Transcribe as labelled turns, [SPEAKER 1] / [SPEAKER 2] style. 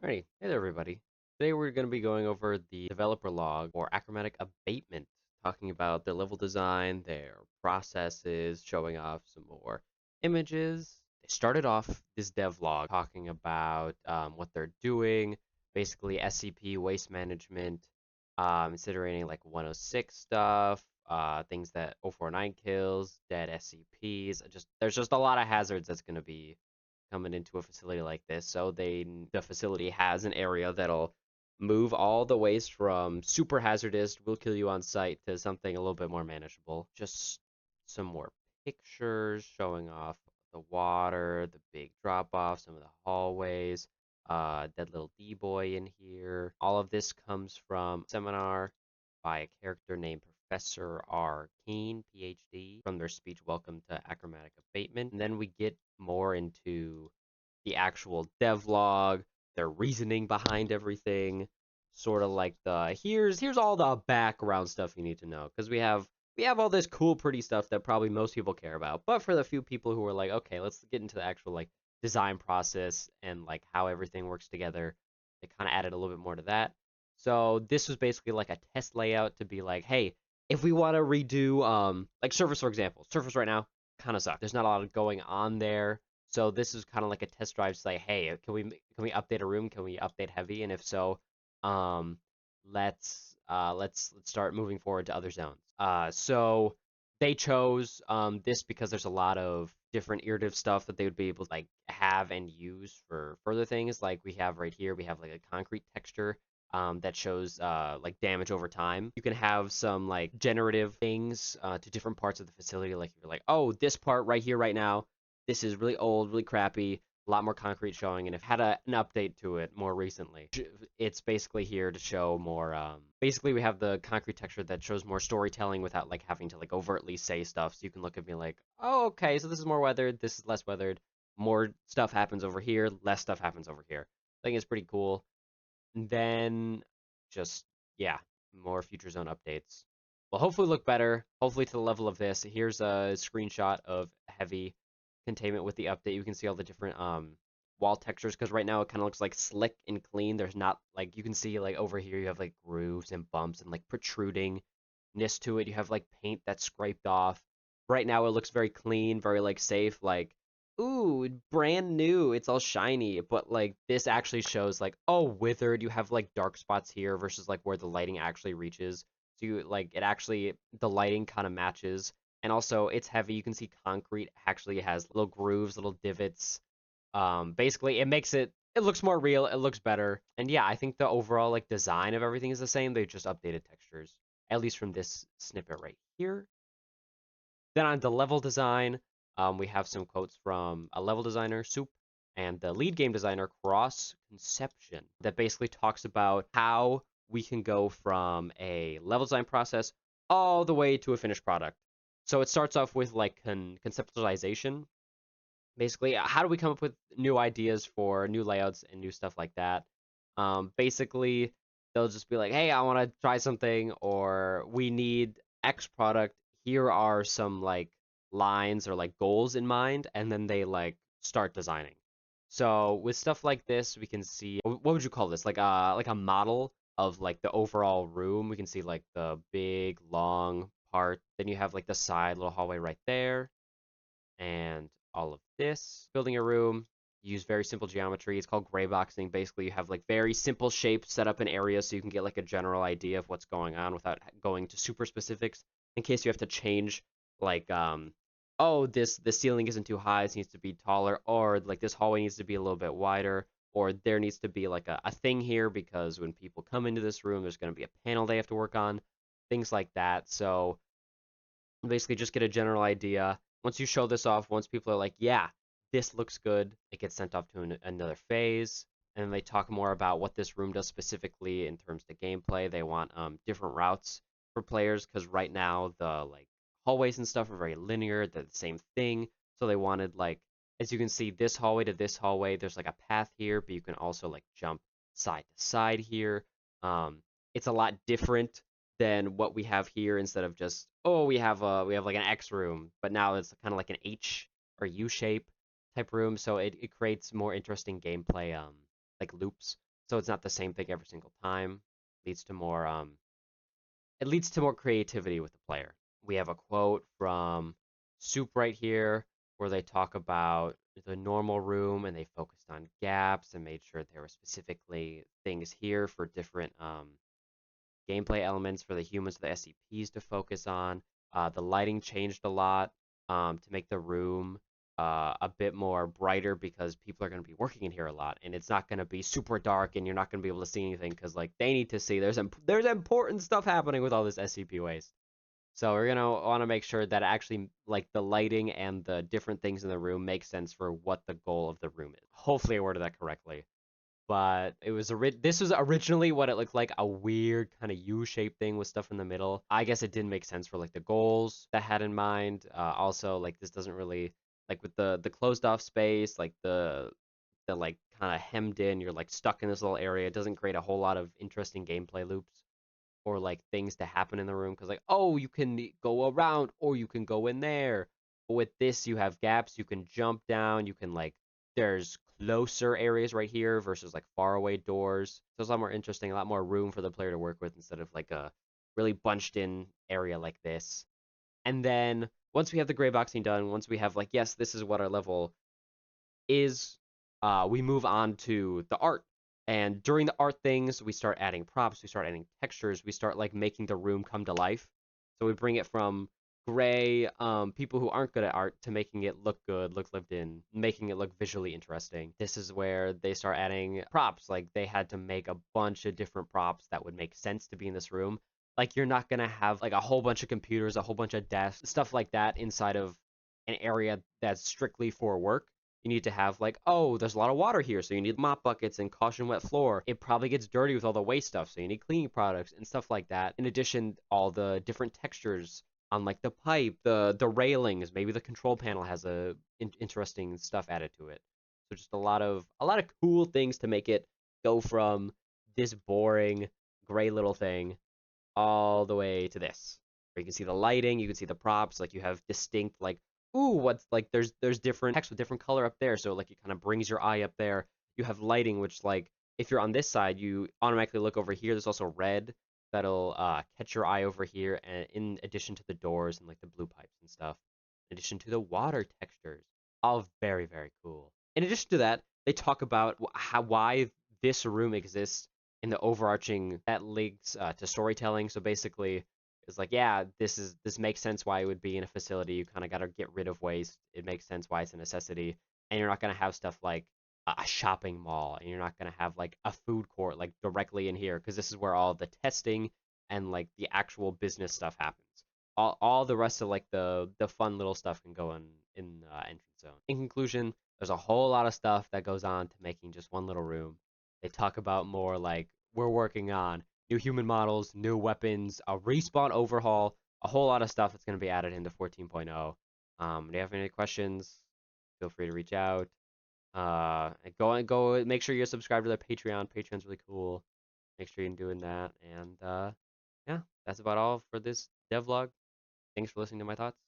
[SPEAKER 1] Alrighty, hey there everybody. Today we're going to be going over the developer log for achromatic abatement, talking about their level design, their processes, showing off some more images. They started off this dev log talking about what they're doing, basically SCP waste management, considering like 106 stuff, things that 049 kills, dead SCPs. There's just a lot of hazards that's going to be coming into a facility like this. So the facility has an area that'll move all the waste from super hazardous, will kill you on site, to something a little bit more manageable. Just some more pictures showing off the water, the big drop off, some of the hallways, dead little D-boy in here. All of this comes from a seminar by a character named Professor R. Keen, PhD, from their speech Welcome to Achromatic Abatement. And then we get more into the actual devlog, their reasoning behind everything, sort of like the here's all the background stuff you need to know, because we have all this cool pretty stuff that probably most people care about. But for the few people who are like, okay, let's get into the actual like design process and like how everything works together, they kind of added a little bit more to that. So this was basically like a test layout to be like, hey, if we want to redo like Surface, for example, Surface right now kind of sucks. There's not a lot going on there. So this is kind of like a test drive to say, hey, can we update a room? Can we update heavy? And if so, um, let's start moving forward to other zones. So they chose this because there's a lot of different iterative stuff that they would be able to like have and use for further things. Like we have right here, we have like a concrete texture that shows like damage over time. You can have some like generative things to different parts of the facility. Like you're like, oh, this part right here, right now, this is really old, really crappy, a lot more concrete showing, and it had an update to it more recently. It's basically here to show more. Basically, we have the concrete texture that shows more storytelling without like having to like overtly say stuff. So you can look at me like, oh, okay, so this is more weathered, this is less weathered. More stuff happens over here, less stuff happens over here. I think it's pretty cool. And then just, yeah, more future zone updates. Will hopefully look better, hopefully to the level of this. Here's a screenshot of heavy containment with the update. You can see all the different wall textures, because right now it kind of looks like slick and clean. There's not like, you can see like over here you have like grooves and bumps and like protrudingness to it. You have like paint that's scraped off. Right now it looks very clean, very like safe, like ooh, brand new, it's all shiny. But like this actually shows like, oh, withered, you have like dark spots here versus like where the lighting actually reaches. So you like it actually, the lighting kind of matches. And also it's heavy. You can see concrete actually has little grooves, little divots. Basically it makes it looks more real, it looks better. And yeah, I think the overall like design of everything is the same. They just updated textures, at least from this snippet right here. Then on the level design, we have some quotes from a level designer, Soup, and the lead game designer, Cross Conception, that basically talks about how we can go from a level design process all the way to a finished product. So it starts off with like conceptualization. Basically, how do we come up with new ideas for new layouts and new stuff like that? Basically, they'll just be like, hey, I want to try something, or we need X product. Here are some like lines or like goals in mind, and then they like start designing. So with stuff like this, we can see, what would you call this? Like a model of like the overall room. We can see like the big long part. Then you have like the side little hallway right there, and all of this. Building a room, use very simple geometry. It's called gray boxing. Basically, you have like very simple shapes set up in areas so you can get like a general idea of what's going on without going to super specifics, in case you have to change like oh, the ceiling isn't too high, it needs to be taller, or like this hallway needs to be a little bit wider, or there needs to be like a thing here because when people come into this room there's going to be a panel they have to work on, things like that. So basically just get a general idea. Once you show this off, once people are like, yeah, this looks good, it gets sent off to another phase. And then they talk more about what this room does specifically in terms of gameplay. They want different routes for players, because right now the like hallways and stuff are very linear. They're the same thing. So they wanted like, as you can see, this hallway to this hallway, there's like a path here, but you can also like jump side to side here. It's a lot different than what we have here. Instead of just, oh, we have like an X room, but now it's kind of like an H or U shape type room. So it creates more interesting gameplay like loops. so it's not the same thing every single time. Leads to more it leads to more creativity with the player. We have a quote from Soup right here where they talk about the normal room and they focused on gaps and made sure there were specifically things here for different gameplay elements for the humans, the SCPs to focus on. The lighting changed a lot to make the room a bit more brighter because people are going to be working in here a lot, and it's not going to be super dark, and you're not going to be able to see anything because like they need to see. There's important stuff happening with all this SCP waste. So we're gonna want to make sure that actually like the lighting and the different things in the room make sense for what the goal of the room is. Hopefully I worded that correctly, but this was originally what it looked like, a weird kind of U-shaped thing with stuff in the middle. I guess it didn't make sense for like the goals that I had in mind. Also, like this doesn't really like with the closed off space, like the like kind of hemmed in, you're like stuck in this little area. It doesn't create a whole lot of interesting gameplay loops or like things to happen in the room because like oh you can go around or you can go in there. But with this you have gaps, you can jump down, you can like there's closer areas right here versus like far away doors. So it's a lot more interesting, a lot more room for the player to work with instead of like a really bunched in area like this. And then once we have the gray boxing done, once we have like yes this is what our level is, we move on to the art. And during the art things, we start adding props, we start adding textures, we start like making the room come to life. So we bring it from gray, people who aren't good at art, to making it look good, look lived in, making it look visually interesting. This is where they start adding props. Like they had to make a bunch of different props that would make sense to be in this room. Like you're not gonna have like a whole bunch of computers, a whole bunch of desks, stuff like that inside of an area that's strictly for work. You need to have like, oh, there's a lot of water here, so you need mop buckets and caution wet floor. It probably gets dirty with all the waste stuff, so you need cleaning products and stuff like that. In addition, all the different textures on like the pipe, the railings, maybe the control panel has interesting stuff added to it. So just a lot of cool things to make it go from this boring gray little thing all the way to this. Where you can see the lighting, you can see the props, like you have distinct like, ooh, what's like there's different text with different color up there, so like it kind of brings your eye up there. You have lighting, which like if you're on this side, you automatically look over here. There's also red that'll catch your eye over here, and in addition to the doors and like the blue pipes and stuff, in addition to the water textures, all very very cool. In addition to that, they talk about why this room exists in the overarching that links to storytelling. So basically, it's like, yeah, this makes sense why it would be in a facility. You kind of got to get rid of waste. It makes sense why it's a necessity, and you're not gonna have stuff like a shopping mall, and you're not gonna have like a food court like directly in here because this is where all the testing and like the actual business stuff happens. All the rest of like the fun little stuff can go in entrance zone. In conclusion, there's a whole lot of stuff that goes on to making just one little room. They talk about more like we're working on new human models, new weapons, a respawn overhaul, a whole lot of stuff that's going to be added into 14.0. Do you have any questions? Feel free to reach out. Go make sure you're subscribed to their Patreon. Patreon's really cool. Make sure you're doing that. And yeah, that's about all for this devlog. Thanks for listening to my thoughts.